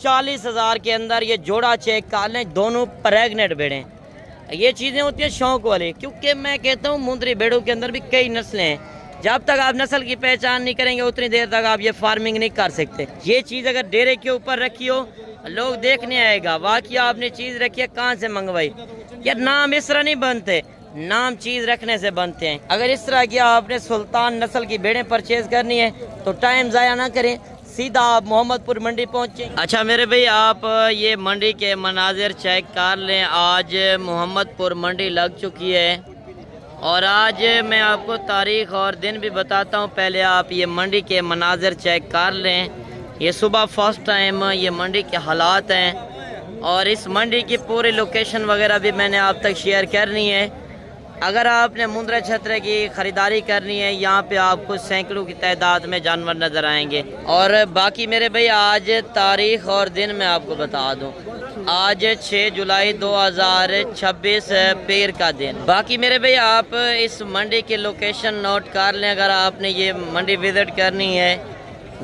40,000 के अंदर ये जोड़ा चेक कर लें, दोनों प्रेग्नेंट भेड़ें। ये चीज़ें होती हैं शौक वाली, क्योंकि मैं कहता हूँ मुंदरी भेड़ों के अंदर भी कई नस्लें हैं। जब तक आप नस्ल की पहचान नहीं करेंगे उतनी देर तक आप ये फार्मिंग नहीं कर सकते। ये चीज़ अगर डेरे के ऊपर रखी हो, लोग देखने आएगा वाकई आपने चीज़ रखी है, कहाँ से मंगवाई। यार नाम इस तरह नहीं बनते, नाम चीज़ रखने से बनते हैं। अगर इस तरह की आपने सुल्तान नस्ल की भेड़ें परचेज करनी है तो टाइम ज़ाया ना करें, सीधा आप मोहम्मदपुर मंडी पहुँचे। अच्छा मेरे भाई, आप ये मंडी के मनाजिर चेक कर लें। आज मोहम्मदपुर मंडी लग चुकी है और आज मैं आपको तारीख और दिन भी बताता हूँ। पहले आप ये मंडी के मनाजिर चेक कर लें। ये सुबह फर्स्ट टाइम ये मंडी के हालात हैं और इस मंडी की पूरी लोकेशन वगैरह भी मैंने आप तक शेयर करनी है। अगर आपने मुंद्रा छतरे की ख़रीदारी करनी है, यहाँ पे आपको सैकड़ों की तादाद में जानवर नज़र आएंगे। और बाकी मेरे भाई, आज तारीख़ और दिन मैं आपको बता दूँ, आज 6 जुलाई 2026 पीर का दिन। बाकी मेरे भाई, आप इस मंडी की लोकेशन नोट कर लें। अगर आपने ये मंडी विज़िट करनी है,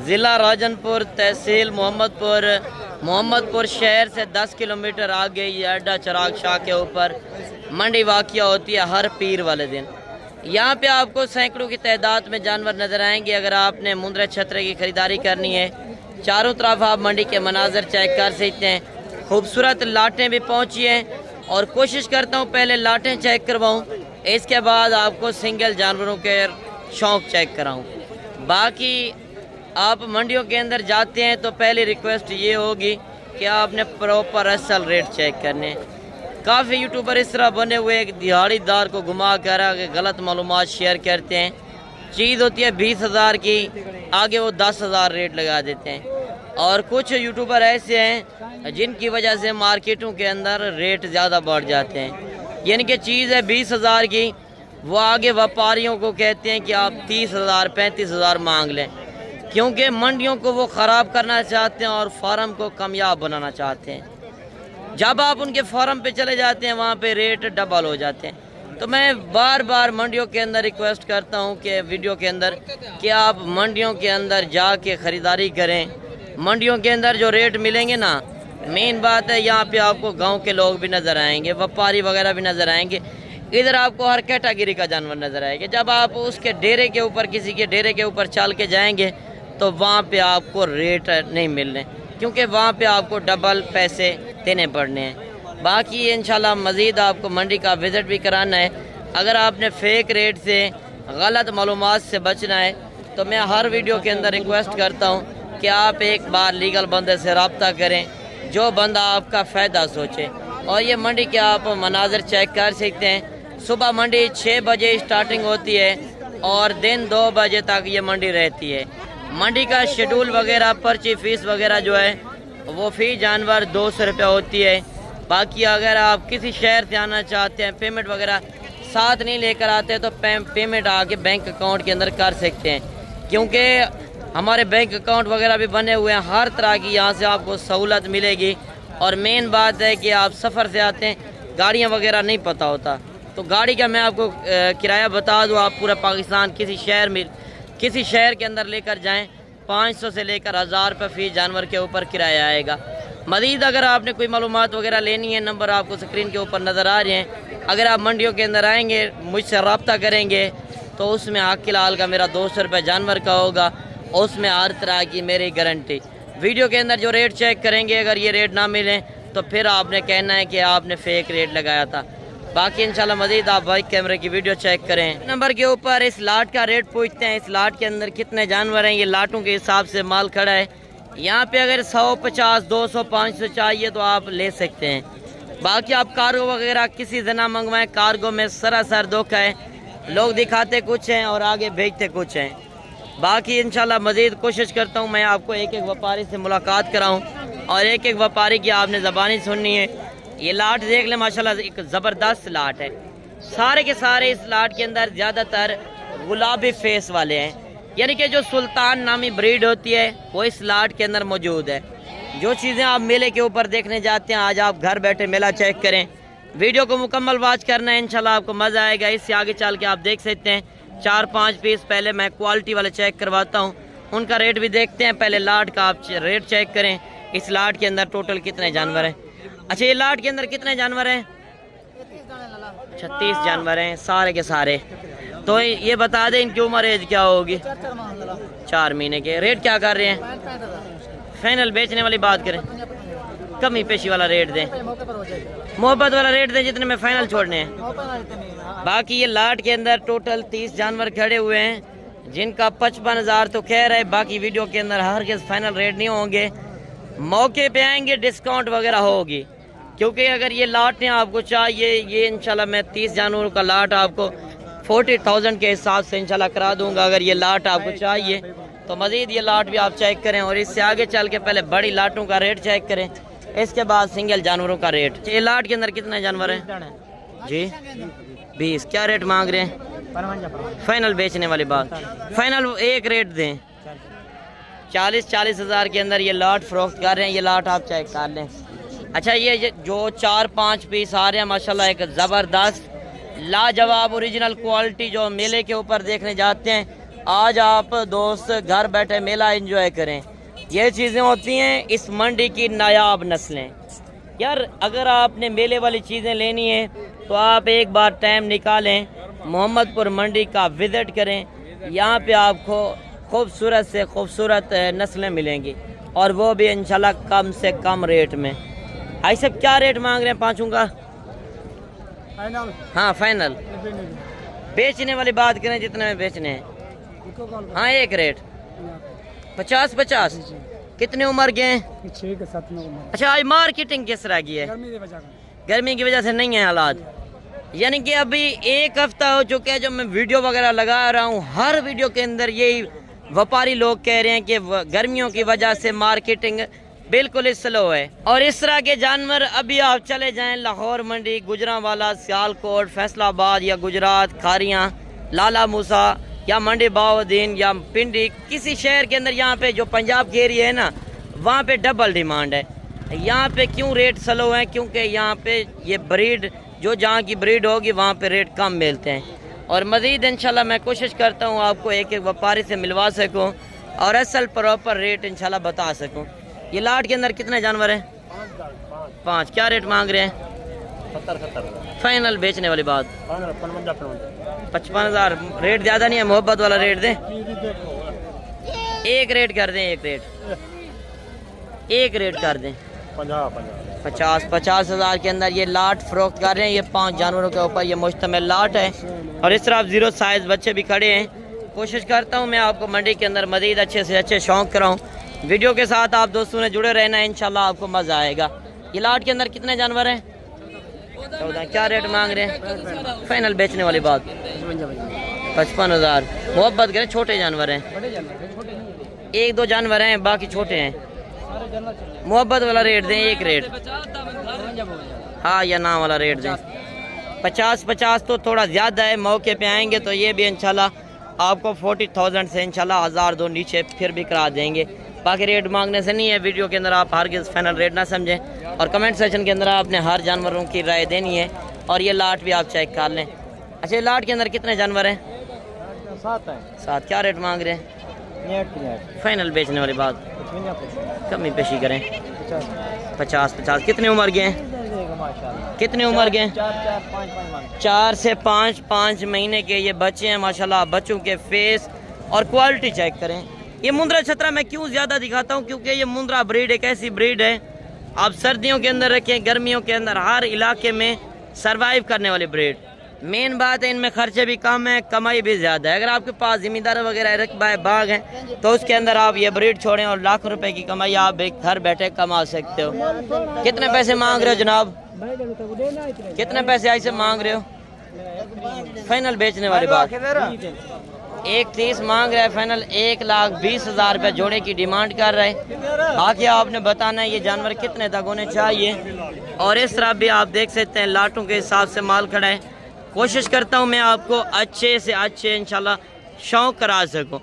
ज़िला राजनपुर, तहसील मोहम्मदपुर शहर से 10 किलोमीटर आगे ये अड्डा चिराग शाह के ऊपर मंडी वाक़या होती है हर पीर वाले दिन। यहाँ पे आपको सैकड़ों की तादाद में जानवर नज़र आएंगे। अगर आपने मुंद्रा छतरे की ख़रीदारी करनी है, चारों तरफ आप मंडी के मनाज़र चेक कर सकते हैं। खूबसूरत लाटें भी पहुँची हैं और कोशिश करता हूँ पहले लाटें चेक करवाऊँ, इसके बाद आपको सिंगल जानवरों के शौक़ चेक कराऊँ। बाकी आप मंडियों के अंदर जाते हैं तो पहली रिक्वेस्ट ये होगी कि आपने प्रॉपर असल रेट चेक करने। काफ़ी यूट्यूबर इस तरह बने हुए एक दिहाड़ीदार को घुमा कर आगे गलत मालूमात शेयर करते हैं। चीज़ होती है 20,000 की, आगे वो 10,000 रेट लगा देते हैं। और कुछ यूट्यूबर ऐसे हैं जिनकी वजह से मार्केटों के अंदर रेट ज़्यादा बढ़ जाते हैं। यानी कि चीज़ है 20,000 की, वो आगे व्यापारियों को कहते हैं कि आप 30,000 35,000 मांग लें, क्योंकि मंडियों को वो ख़राब करना चाहते हैं और फार्म को कामयाब बनाना चाहते हैं। जब आप उनके फार्म पे चले जाते हैं वहाँ पे रेट डबल हो जाते हैं। तो मैं बार बार मंडियों के अंदर रिक्वेस्ट करता हूँ कि वीडियो के अंदर कि आप मंडियों के अंदर जाके ख़रीदारी करें। मंडियों के अंदर जो रेट मिलेंगे ना, मेन बात है यहाँ पे आपको गांव के लोग भी नज़र आएंगे, व्यापारी वगैरह भी नज़र आएंगे। इधर आपको हर कैटेगरी का जानवर नज़र आएगा। जब आप उसके डेरे के ऊपर, किसी के डेरे के ऊपर चल के जाएंगे तो वहाँ पे आपको रेट नहीं मिलने, क्योंकि वहाँ पे आपको डबल पैसे देने पड़ने हैं। बाकी इंशाल्लाह मज़ीद आपको मंडी का विज़िट भी कराना है। अगर आपने फेक रेट से, गलत मालूमात से बचना है तो मैं हर वीडियो के अंदर रिक्वेस्ट करता हूँ कि आप एक बार लीगल बंदे से रब्ता करें, जो बंदा आपका फ़ायदा सोचे। और ये मंडी के आप मनाज़र चेक कर सकते हैं। सुबह मंडी 6 बजे स्टार्टिंग होती है और दिन 2 बजे तक ये मंडी रहती है। मंडी का शेड्यूल वगैरह, पर्ची फ़ीस वगैरह जो है वो फ़ी जानवर 200 रुपये होती है। बाकी अगर आप किसी शहर से आना चाहते हैं, पेमेंट वगैरह साथ नहीं लेकर आते तो पेमेंट आके बैंक अकाउंट के अंदर कर सकते हैं, क्योंकि हमारे बैंक अकाउंट वगैरह भी बने हुए हैं। हर तरह की यहाँ से आपको सहूलत मिलेगी। और मेन बात है कि आप सफ़र से आते हैं, गाड़ियाँ वगैरह नहीं पता होता, तो गाड़ी का मैं आपको किराया बता दूँ। आप पूरा पाकिस्तान किसी शहर के अंदर लेकर जाएं, 500 से लेकर 1000 रुपये फ़ी जानवर के ऊपर किराया आएगा। मज़ीद अगर आपने कोई मालूमात वगैरह लेनी है, नंबर आपको स्क्रीन के ऊपर नज़र आ रहे हैं। अगर आप मंडियों के अंदर आएंगे, मुझसे रब्ता करेंगे तो उसमें आकिल हाल का मेरा 200 रुपये जानवर का होगा। उसमें हर तरह की मेरी गारंटी। वीडियो के अंदर जो रेट चेक करेंगे, अगर ये रेट ना मिले तो फिर आपने कहना है कि आपने फ़ेक रेट लगाया था। बाकी इंशाल्लाह मज़ीद आप बाइक कैमरे की वीडियो चेक करें। नंबर के ऊपर इस लाट का रेट पूछते हैं, इस लाट के अंदर कितने जानवर हैं। ये लाटों के हिसाब से माल खड़ा है। यहाँ पे अगर 100, 50, 200, 500 चाहिए तो आप ले सकते हैं। बाकी आप कार्गो वगैरह किसी से ना मंगवाएं, कार्गो में सरासर धोखा है। लोग दिखाते कुछ हैं और आगे भेजते कुछ हैं। बाकी इंशाल्लाह मज़ीद कोशिश करता हूँ मैं आपको एक एक व्यापारी से मुलाकात कराऊँ और एक एक व्यापारी की आपने ज़बानी सुननी है। ये लाट देख लें, माशाल्लाह एक ज़बरदस्त लाट है। सारे के सारे इस लाट के अंदर ज़्यादातर गुलाबी फेस वाले हैं, यानी कि जो सुल्तान नामी ब्रीड होती है वो इस लाट के अंदर मौजूद है। जो चीज़ें आप मेले के ऊपर देखने जाते हैं, आज आप घर बैठे मेला चेक करें। वीडियो को मुकम्मल वॉच करना है, इंशाल्लाह आपको मज़ा आएगा। इससे आगे चल के आप देख सकते हैं 4-5 पीस पहले मैं क्वालिटी वाले चेक करवाता हूँ, उनका रेट भी देखते हैं। पहले लाट का आप रेट चेक करें, इस लाट के अंदर टोटल कितने जानवर हैं? अच्छा, ये लाट के अंदर कितने जानवर हैं? 36 जानवर हैं सारे के सारे। तो ये बता दें इनकी उम्र एज क्या होगी? 4 महीने के। रेट क्या कर रहे हैं? फाइनल बेचने वाली बात करें, कमी पेशी वाला रेट दें, मोहब्बत वाला रेट दें जितने में फाइनल छोड़ने हैं। बाकी ये लाट के अंदर टोटल 30 जानवर खड़े हुए हैं जिनका 55,000 तो कह रहे हैं। बाकी वीडियो के अंदर हर के फाइनल रेट नहीं होंगे, मौके पे आएंगे डिस्काउंट वगैरह होगी। क्योंकि अगर ये लाट आपको चाहिए, ये इंशाल्लाह मैं 30 जानवरों का लाट आपको 40,000 के हिसाब से इंशाल्लाह करा दूंगा। अगर ये लाट आपको चाहिए तो मज़ीद ये लाट भी आप चेक करें और इससे आगे चल के पहले बड़ी लाटों का रेट चेक करें, इसके बाद सिंगल जानवरों का रेट। ये लाट के अंदर कितने जानवर हैं जी? 20। क्या रेट मांग रहे हैं? फाइनल बेचने वाली बात, फाइनल एक रेट दें। 40 हज़ार के अंदर ये लाट फरोख्त कर रहे हैं। ये लाट आप चेक कर लें। अच्छा, ये जो 4-5 पीस आ रहे हैं माशाल्लाह, एक ज़बरदस्त लाजवाब ओरिजिनल क्वालिटी जो मेले के ऊपर देखने जाते हैं। आज आप दोस्त घर बैठे मेला एंजॉय करें। ये चीज़ें होती हैं इस मंडी की नायाब नस्लें। यार अगर आपने मेले वाली चीज़ें लेनी है तो आप एक बार टाइम निकालें, मोहम्मदपुर मंडी का विज़िट करें। यहाँ पे आपको खूबसूरत से खूबसूरत नस्लें मिलेंगी और वो भी इंशाल्लाह कम से कम रेट में। भाई साहब क्या रेट मांग रहे हैं पाँचों का? फाइनल? हाँ फाइनल। बेचने वाली बात करें जितने में बेचने हैं। हाँ एक रेट 50। कितने उम्र के हैं? 6 के 7 में। अच्छा, आज मार्केटिंग किस तरह की है? गर्मी की वजह से नहीं है हालात, यानी कि अभी एक हफ्ता हो चुका है जो मैं वीडियो वगैरह लगा रहा हूँ। हर वीडियो के अंदर यही व्यापारी लोग कह रहे हैं कि गर्मियों की वजह से मार्केटिंग बिल्कुल स्लो है। और इस तरह के जानवर अभी आप चले जाएं लाहौर मंडी, गुजरांवाला, सियालकोट, फैसलाबाद या गुजरात, खारियाँ, लाला मूसा या मंडी बाउद्दीन या पिंडी, किसी शहर के अंदर यहाँ पे जो पंजाब के एरिया है ना, वहाँ पे डबल डिमांड है। यहाँ पे क्यों रेट स्लो है? क्योंकि यहाँ पे ये ब्रीड जो जहाँ की ब्रीड होगी वहाँ पे रेट कम मिलते हैं। और मज़ीद इंशाल्लाह मैं कोशिश करता हूँ आपको एक एक व्यापारी से मिलवा सकूँ और असल प्रॉपर रेट इंशाल्लाह बता सकूँ। ये लाट के अंदर कितने जानवर हैं? 5। क्या रेट मांग रहे हैं? 70। फाइनल बेचने वाली बात 55,000। रेट ज़्यादा नहीं है, मोहब्बत वाला रेट दें। एक रेट कर दें, एक रेट कर दें। 50,000 के अंदर ये लाट फरोख्त कर रहे हैं। ये 5 जानवरों के ऊपर ये मुश्तमिल लाट है और इस तरफ 0 साइज बच्चे भी खड़े हैं। कोशिश करता हूँ मैं आपको मंडी के अंदर मज़ीद अच्छे से अच्छे शौक कराऊँ। वीडियो के साथ आप दोस्तों ने जुड़े रहना है, इंशाल्लाह आपको मज़ा आएगा। ये लाट के अंदर कितने जानवर हैं? 14। क्या रेट मांग रहे हैं? फाइनल बेचने वाली बात 55,000। मोहब्बत करें, छोटे जानवर हैं, 1-2 जानवर हैं, बाकी छोटे हैं। मोहब्बत वाला रेट दें, एक रेट। हाँ या ना वाला रेट दें। 50 तो थोड़ा ज़्यादा है, मौके पे आएंगे तो ये भी इंशाल्लाह आपको 40,000 से इंशाल्लाह 1,000-2 नीचे फिर भी करा देंगे। बाकी रेट मांगने से नहीं है, वीडियो के अंदर आप हर किस फाइनल रेट ना समझें और कमेंट सेक्शन के अंदर आपने हर जानवरों की राय देनी है। और ये लाट भी आप चेक कर लें। अच्छा, लाट के अंदर कितने जानवर हैं? 7। क्या रेट मांग रहे हैं? फाइनल बेचने वाली बात, कमी पेशी करें। 50। कितने उम्र के हैं? कितने उम्र के हैं? 4 से 5 महीने के ये बच्चे हैं माशाल्लाह। बच्चों के फेस और क्वालिटी चेक करें। ये मुंद्रा छतरा मैं क्यों ज़्यादा दिखाता हूँ? क्योंकि ये मुंद्रा ब्रीड एक ऐसी ब्रीड है आप सर्दियों के अंदर रखें, गर्मियों के अंदर हर इलाके में सरवाइव करने वाली ब्रीड। मेन बात है इनमें खर्चे भी कम है, कमाई भी ज़्यादा है। अगर आपके पास ज़मींदार वगैरह रकबा है, बाग है, तो उसके अंदर आप ये ब्रीड छोड़ें और लाखों रुपए की कमाई आप एक घर बैठे कमा सकते हो। कितने पैसे मांग रहे हो जनाब? कितने पैसे ऐसे मांग रहे हो? फाइनल बेचने वाली बात 1,30 मांग रहा है। फाइनल 1,20,000 रुपये जोड़े की डिमांड कर रहे हैं। बाकी आपने बताना है ये जानवर कितने तक होने चाहिए। और इस तरह भी आप देख सकते हैं लाटों के हिसाब से माल खड़ा है। कोशिश करता हूँ मैं आपको अच्छे से अच्छे इंशाल्लाह शौक करा सकूँ।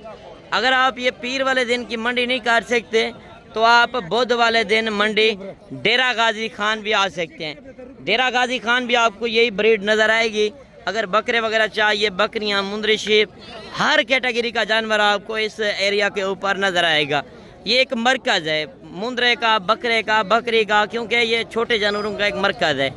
अगर आप ये पीर वाले दिन की मंडी नहीं कर सकते तो आप बुध वाले दिन मंडी डेरा गाजी खान भी आ सकते हैं। डेरा गाजी खान भी आपको यही ब्रीड नज़र आएगी। अगर बकरे वगैरह चाहिए, बकरियां, मुंदरी शीप, हर कैटेगरी का जानवर आपको इस एरिया के ऊपर नज़र आएगा। ये एक मरकज़ है मुंद्रे का, बकरे का, बकरी का, क्योंकि ये छोटे जानवरों का एक मरकज़ है।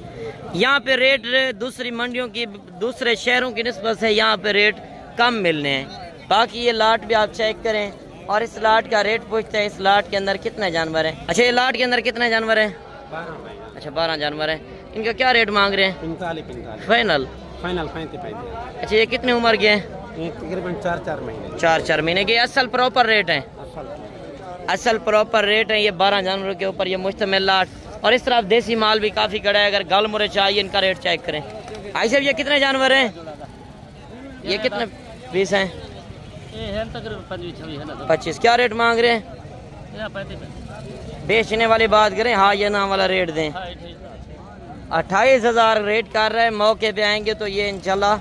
यहाँ पे रेट दूसरी मंडियों की, दूसरे शहरों की निस्बत से यहाँ पे रेट कम मिलने हैं। बाकी ये लाट भी आप चेक करें और इस लाट का रेट पूछते हैं। इस लाट के अंदर कितने जानवर हैं? अच्छा, ये लाट के अंदर कितने जानवर हैं? 12। अच्छा, 12 जानवर हैं। इनका क्या रेट मांग रहे हैं? 45। फाइनल? फाइनल 35। अच्छा, ये कितनी उम्र के हैं? ये तकरीबन 4 महीने। 4 महीने के। असल प्रॉपर रेट है? असल प्रॉपर रेट है। ये 12 जानवरों के ऊपर ये मुश्तमिल लाट। और इस तरफ देसी माल भी काफ़ी खड़ा है। अगर गल मुरे चाहिए इनका रेट चेक करें। आई साहब, ये कितने जानवर हैं? ये कितने पीस हैं? 25। क्या रेट मांग रहे हैं? बेचने वाली बात करें, हाँ ये नाम वाला रेट दें। 28,000 रेट कर रहे हैं। मौके पे आएंगे तो ये इंशाल्लाह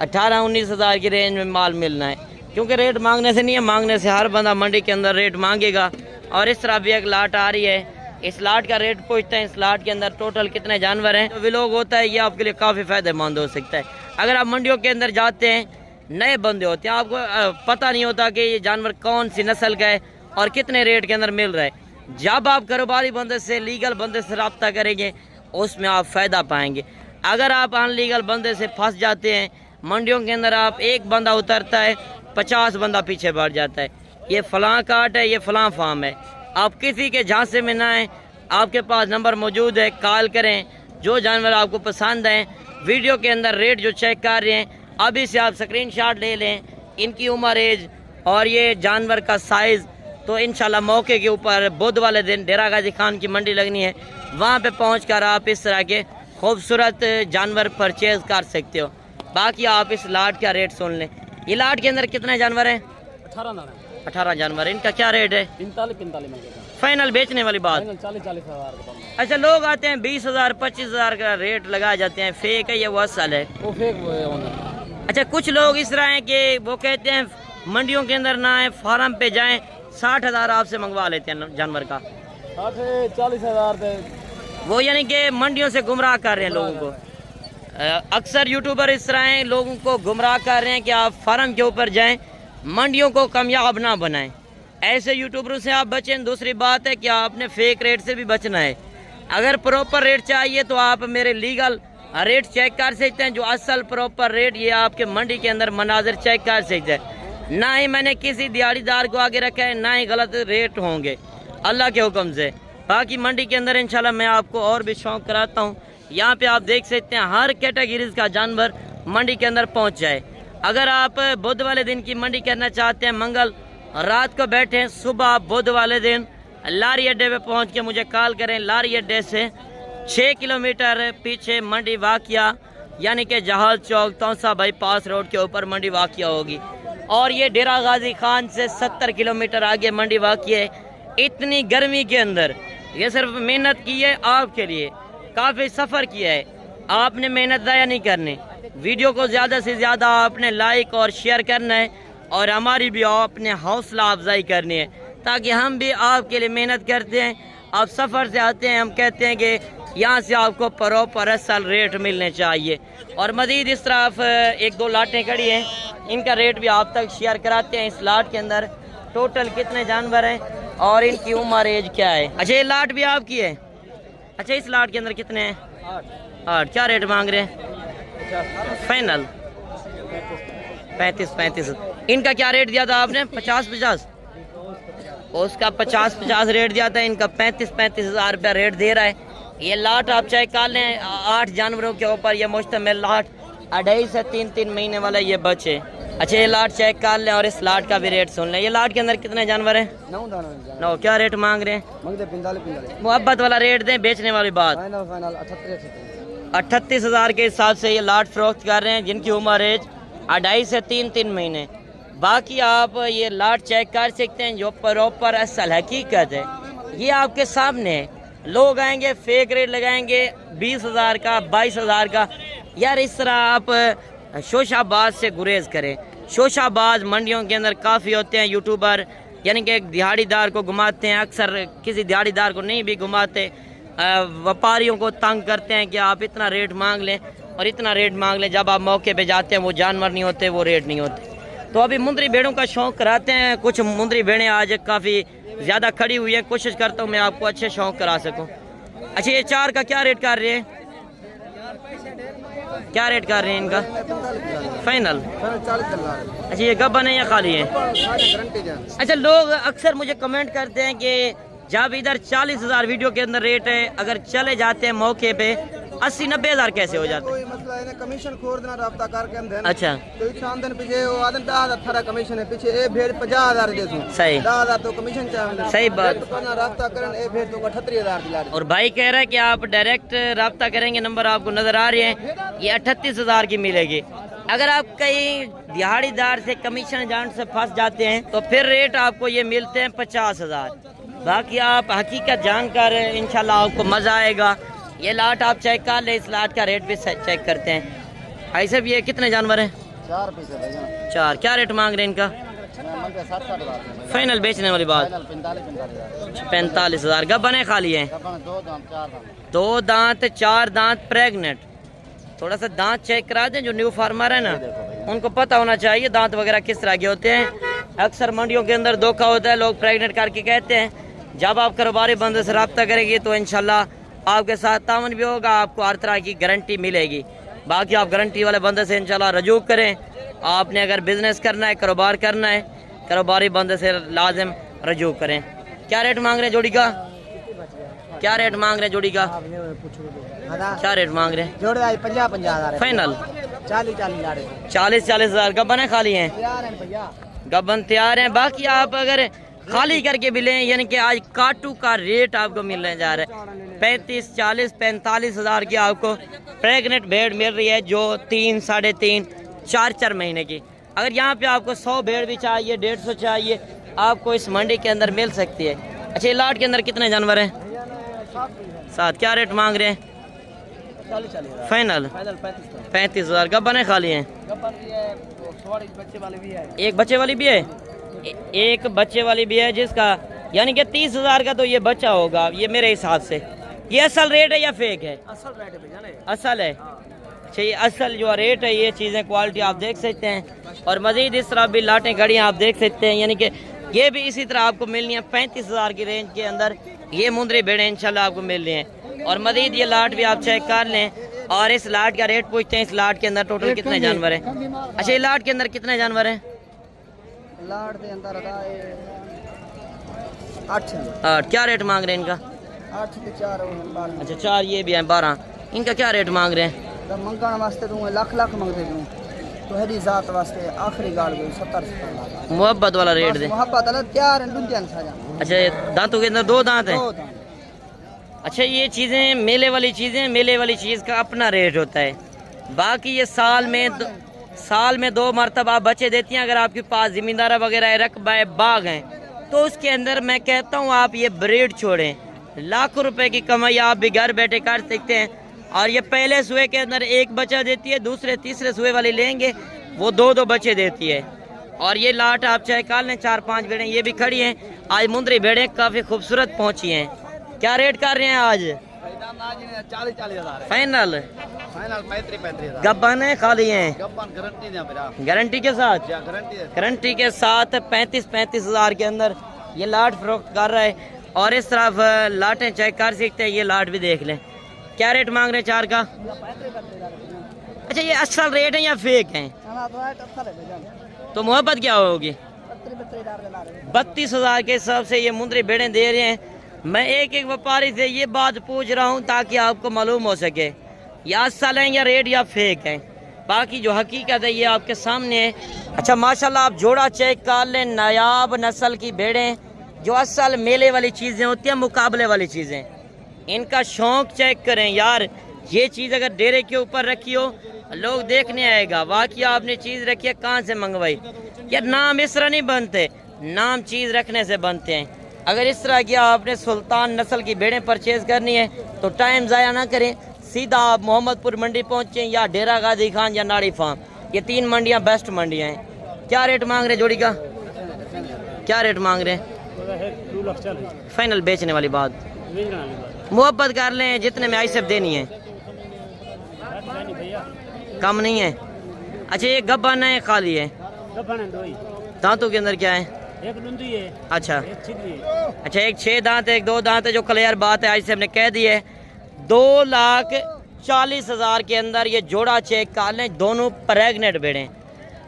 18-19 हज़ार की रेंज में माल मिलना है, क्योंकि रेट मांगने से नहीं है, मांगने से हर बंदा मंडी के अंदर रेट मांगेगा। और इस तरह भी एक लाट आ रही है, इस लाट का रेट पूछते हैं। इस लाट के अंदर टोटल कितने जानवर हैं? तो व्लॉग होता है, ये आपके लिए काफ़ी फ़ायदेमंद हो सकता है। अगर आप मंडियों के अंदर जाते हैं, नए बंदे होते हैं, आपको पता नहीं होता कि ये जानवर कौन सी नस्ल का है और कितने रेट के अंदर मिल रहा है। जब आप कारोबारी बंदे से, लीगल बंदे से रब्ता करेंगे, उसमें आप फ़ायदा पाएंगे। अगर आप अनलीगल बंदे से फंस जाते हैं, मंडियों के अंदर आप एक बंदा उतरता है, 50 बंदा पीछे बढ़ जाता है। ये फ़लाँ काट है, ये फ़लाँ फार्म है। आप किसी के झांसे में ना आए। आपके पास नंबर मौजूद है, कॉल करें। जो जानवर आपको पसंद है, वीडियो के अंदर रेट जो चेक कर रहे हैं, अभी से आप स्क्रीनशॉट ले लें, इनकी उम्र, एज और ये जानवर का साइज़। तो इंशाल्लाह मौके के ऊपर बुध वाले दिन डेरा गाजी खान की मंडी लगनी है, वहाँ पे पहुंचकर आप इस तरह के खूबसूरत जानवर परचेज़ कर सकते हो। बाकी आप इस लाट का रेट सुन लें। ये लाट के अंदर कितने जानवर हैं? 18 जानवर। इनका क्या रेट है? 45 फाइनल बेचने वाली बात? 40 हज़ार। अच्छा, लोग आते हैं 20,000 25,000 का रेट लगा जाते हैं, फेक है ये, वो असल है? वो फेक। अच्छा, कुछ लोग इस तरह हैं कि वो कहते हैं मंडियों के अंदर ना आए, फार्म पे जाएं, 60,000 आपसे मंगवा लेते हैं जानवर का। 40 हज़ार। वो यानी कि मंडियों से गुमराह कर रहे हैं लोगों को। अक्सर यूट्यूबर इस तरह हैं, लोगों को गुमराह कर रहे हैं कि आप फार्म के ऊपर जाएं, मंडियों को कामयाब ना बनाएं। ऐसे यूट्यूबरों से आप बचें। दूसरी बात है कि आपने फेक रेट से भी बचना है। अगर प्रॉपर रेट चाहिए तो आप मेरे लीगल रेट चेक कर सकते हैं, जो असल प्रॉपर रेट, ये आपके मंडी के अंदर मनाजर चेक कर सकते हैं। ना ही मैंने किसी दिहाड़ीदार को आगे रखा है, ना ही गलत रेट होंगे अल्लाह के हुक्म से। बाकी मंडी के अंदर इंशाल्लाह मैं आपको और भी शौक कराता हूँ। यहाँ पे आप देख सकते हैं हर कैटेगरीज का जानवर मंडी के अंदर पहुँच जाए। अगर आप बुध वाले दिन की मंडी करना चाहते हैं, मंगल रात को बैठें, सुबह बुध वाले दिन लारी अड्डे पे पहुँच के मुझे कॉल करें। लारी अड्डे से 6 किलोमीटर पीछे मंडी वाक़िया, यानी कि जहाज चौक तौसा बाईपास रोड के ऊपर मंडी वाक़िया होगी। और ये डेरा गाजी खान से 70 किलोमीटर आगे मंडी वाक़िया है। इतनी गर्मी के अंदर ये सिर्फ मेहनत की है आपके लिए, काफ़ी सफ़र किया है। आपने मेहनत ज़ाया नहीं करनी। वीडियो को ज़्यादा से ज़्यादा आपने लाइक और शेयर करना है, और हमारी भी आपने हौसला अफजाई करनी है, ताकि हम भी आपके लिए मेहनत करते हैं। आप सफ़र से आते हैं, हम कहते हैं कि यहाँ से आपको प्रॉपर असल रेट मिलने चाहिए। और मज़ीद इस तरफ 1-2 लाटें खड़ी हैं, इनका रेट भी आप तक शेयर कराते हैं। इस लाट के अंदर टोटल कितने जानवर हैं और इनकी उम्र, एज क्या है? अच्छा, ये लाट भी आपकी है? अच्छा, इस लाट के अंदर कितने हैं? 8। क्या रेट मांग रहे हैं? फाइनल 35। इनका क्या रेट दिया था आपने? 50। उसका 50 रेट दिया था, इनका 35 हज़ार रुपया रेट दे रहा है। ये लाट आप चाहे कर लें, 8 जानवरों के ऊपर ये मुश्तमिल लाट, 2.5 से 3 महीने वाला ये बच्चे। अच्छा, ये लाट चेक कर लें और इस लाट का भी रेट सुन लें। ये लाट के अंदर कितने जानवर हैं? 9। क्या रेट मांग रहे हैं? 45। मोहब्बत वाला रेट दें, बेचने वाली बात। 38 हज़ार के हिसाब से ये लाट फरोख्त कर रहे हैं, जिनकी उम्र एज 2.5 से 3 महीने। बाकी आप ये लाट चेक कर सकते हैं, जो प्रॉपर असल हकीकत है ये आपके सामने है। लोग आएंगे फेक रेट लगाएंगे 20 हज़ार का, 22 हज़ार का। यार, इस तरह आप शोशाबाज से गुरेज करें। शोशाबाज मंडियों के अंदर काफ़ी होते हैं यूट्यूबर, यानी कि एक दिहाड़ीदार को घुमाते हैं। अक्सर किसी दिहाड़ीदार को नहीं भी घुमाते, व्यापारियों को तंग करते हैं कि आप इतना रेट मांग लें और इतना रेट मांग लें। जब आप मौके पे जाते हैं वो जानवर नहीं होते, वो रेट नहीं होते। तो अभी मुंदरी भेड़ों का शौक़ कराते हैं। कुछ मुंदरी भेड़ें आज काफ़ी ज़्यादा खड़ी हुई है, कोशिश करता हूँ मैं आपको अच्छे शौक करा सकूँ। अच्छा ये 4 का क्या रेट कर रहे हैं? क्या रेट कर रहे हैं इनका फाइनल? अच्छा ये गब्बन है या खाली है? अच्छा लोग अक्सर मुझे कमेंट करते हैं कि जब इधर 40,000 वीडियो के अंदर रेट है, अगर चले जाते हैं मौके पे 80-90 हज़ार कैसे हो जाता है? मसला है कमीशन खोर देना राब्ता करके हम देना। अच्छा तो इस दिन पीछे वो आदम 10,000 कमीशन है, पीछे ए भेड़ 50,000 दे दूं। सही 10,000 तो कमीशन चाहिए। सही बात। तो करना राब्ता करन ए भेड़ तो 38,000 दिला दे। और भाई कह रहा है कि आप डायरेक्ट रब्ता करेंगे, नंबर आपको नजर आ रहे हैं, ये 38,000 की मिलेगी। अगर आप कहीं दिहाड़ीदार से कमीशन एजेंट से फंस जाते हैं तो फिर रेट आपको ये मिलते हैं 50,000। बाकी आप हकीकत जानकर इंशाल्लाह आपको मजा आएगा। ये लाट आप चेक कर ले, इस लाट का रेट भी चेक करते हैं। ऐसे भी ये कितने जानवर हैं? 4 पीस है। 4। क्या रेट मांग रहे हैं इनका? 60,000 फाइनल बेचने वाली बात? 45,000। गब्बन है खाली है? 2 दांत 4 दांत प्रेग्नेंट। थोड़ा सा दांत चेक करा दें, जो न्यू फार्मर है ना उनको पता होना चाहिए दांत वगैरह किस तरह के होते हैं। अक्सर मंडियों के अंदर धोखा होता है, लोग प्रेग्नेंट करके कहते हैं। जब आप कारोबारी बंदे से रब्ता करेंगे तो इंशाल्लाह आपके साथ तावन भी होगा, आपको हर तरह की गारंटी मिलेगी। बाकी आप गारंटी वाले बंदे से इंशाल्लाह रजू करें। आपने अगर बिजनेस करना है, कारोबार करना है, कारोबारी बंदे से लाजिम रजू करें। क्या रेट मांग रहे हैं जोड़ी का? क्या रेट मांग रहे हैं जोड़ी का? क्या रेट मांग रहे हैं? जोड़े 50,000 फाइनल 40,000 हज़ार। गब्बन है खाली हैं? गब्बन तैयार हैं। बाकी आप अगर खाली करके भी लें, यानी कि आज काटू का रेट आपको मिलने जा रहा है 35, 40, 45,000 की आपको प्रेग्नेंट भेड़ मिल रही है, जो 3, 3.5, 4 महीने की। अगर यहाँ पे आपको 100 भेड़ भी चाहिए, 150 चाहिए, आपको इस मंडी के अंदर मिल सकती है। अच्छा ये लाट के अंदर कितने जानवर हैं? 7। क्या रेट मांग रहे हैं? फाइनल 35,000। गब्बन है खाली हैं? एक बच्चे वाली भी है? एक बच्चे वाली भी है, जिसका यानी कि 30,000 का तो ये बच्चा होगा ये मेरे हिसाब से। ये असल रेट है या फेक है? असल रेट है भैया। असल है। अच्छा ये असल जो रेट है, ये चीज़ें क्वालिटी आप देख सकते हैं। और मज़ीद इस तरह भी लाटें घड़ियाँ आप देख सकते हैं, यानी कि ये भी इसी तरह आपको मिलनी है 35,000 की रेंज के अंदर। ये मुंदरी भेड़ें इंशाल्लाह आपको मिल रही हैं। और मज़ीद ये लाट भी आप चेक कर लें और इस लाट का रेट पूछते हैं। इस लाट के अंदर टोटल कितने जानवर हैं? अच्छा ये लाट के अंदर कितने जानवर हैं? लाट के अंदर 8। क्या रेट मांग रहे हैं इनका? 8 से 4। अच्छा 4 ये भी हैं 12। इनका क्या रेट मांग रहे हैं? मंगण वास्ते दूँ लाख मंगते दूँ तो हरी जात वास्ते आखिरी गाड़ गई 70 मोहब्बत वाला रेट दे। मोहब्बत वाला तैयार है साजा। अच्छा ये दांतों के अंदर 2 दांत हैं? अच्छा ये चीज़ें मेले वाली चीज़ें, मेले वाली चीज़ का अपना रेट होता है। बाकी ये साल में 2 मरतबा बच्चे देती हैं। अगर आपके पास ज़मींदारा वगैरह रकबा है, बाग हैं, तो उसके अंदर मैं कहता हूँ आप ये ब्रीड छोड़ें। लाखों रुपए की कमाई आप भी घर बैठे कर सकते हैं। और ये पहले सुए के अंदर 1 बच्चा देती है, दूसरे तीसरे सुए वाले लेंगे वो 2-2 बच्चे देती है। और ये लाट आप चाहे काल लें 4-5 भेड़ें ये भी खड़ी हैं। आज मुंदरी भेड़ें काफ़ी खूबसूरत पहुँची हैं। क्या रेट कर रहे हैं आज? 40,000 फाइनल 35,000। गब्बन है खाली हैं? गारंटी के साथ? गारंटी के साथ 35,000 के अंदर ये लाट फरोख्त कर रहा है। और इस तरफ लाटें चेक कर सकते हैं, ये लाट भी देख लें। क्या रेट मांग रहे हैं 4 का? अच्छा ये असल रेट है या फेक है? तो मोहब्बत क्या होगी? 32,000 के हिसाब से ये मुंदरी भेड़ें दे रहे हैं। मैं एक व्यापारी से ये बात पूछ रहा हूँ ताकि आपको मालूम हो सके या असल है या रेट या फेक है। बाकी जो हकीकत है ये आपके सामने है। अच्छा माशाल्लाह आप जोड़ा चेक कर लें, नायाब नस्ल की भेड़ें, जो असल मेले वाली चीज़ें होती हैं, मुकाबले वाली चीज़ें। इनका शौक चेक करें यार। ये चीज़ अगर डेरे के ऊपर रखी हो लोग देखने आएगा वाकई आपने चीज़ रखी है, कहाँ से मंगवाई। यार नाम इस तरह नहीं बनते, नाम चीज़ रखने से बनते हैं। अगर इस तरह की आपने सुल्तान नस्ल की भेड़ें परचेज करनी है तो टाइम ज़ाया ना करें, सीधा आप मोहम्मदपुर मंडी पहुँचें या डेरा गाजी खान या नाड़ी फार्म। ये 3 मंडियाँ बेस्ट मंडियाँ हैं। क्या रेट मांग रहे जोड़ी का? क्या रेट मांग रहे हैं? 2 लाख फाइनल बेचने वाली बात? मोहब्बत कर लें, जितने में आई सब देनी है, कम नहीं है। अच्छा ये गब्बन है खाली है? दांतों के अंदर क्या है? एक लुंदी है, अच्छा एक छिगरी है। अच्छा, एक 6 दांत है, एक 2 दांत है, जो क्लियर बात है आज से हमने कह दी है। 2,40,000 के अंदर ये जोड़ा चेक कर लें, दोनों प्रेग्नेंट भेड़ें।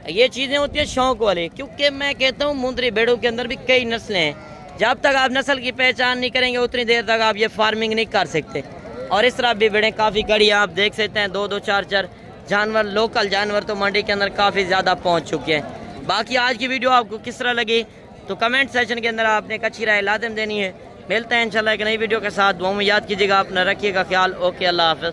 ये चीज़ें होती हैं शौक वाली, क्योंकि मैं कहता हूँ मुंदरी भेड़ों के अंदर भी कई नस्लें हैं। जब तक आप नस्ल की पहचान नहीं करेंगे उतनी देर तक आप ये फार्मिंग नहीं कर सकते। और इस तरह भी भेड़ें काफ़ी कड़ी आप देख सकते हैं, 2-2 4-4 जानवर, लोकल जानवर तो मंडी के अंदर काफ़ी ज़्यादा पहुँच चुके हैं। बाकी आज की वीडियो आपको किस तरह लगी तो कमेंट सेक्शन के अंदर आपने एक अच्छी राय लाजम देनी है। मिलते हैं इंशाल्लाह एक नई वीडियो के साथ। दुआ में याद कीजिएगा, अपना रखिएगा ख्याल। ओके, अल्लाह हाफ़िज़।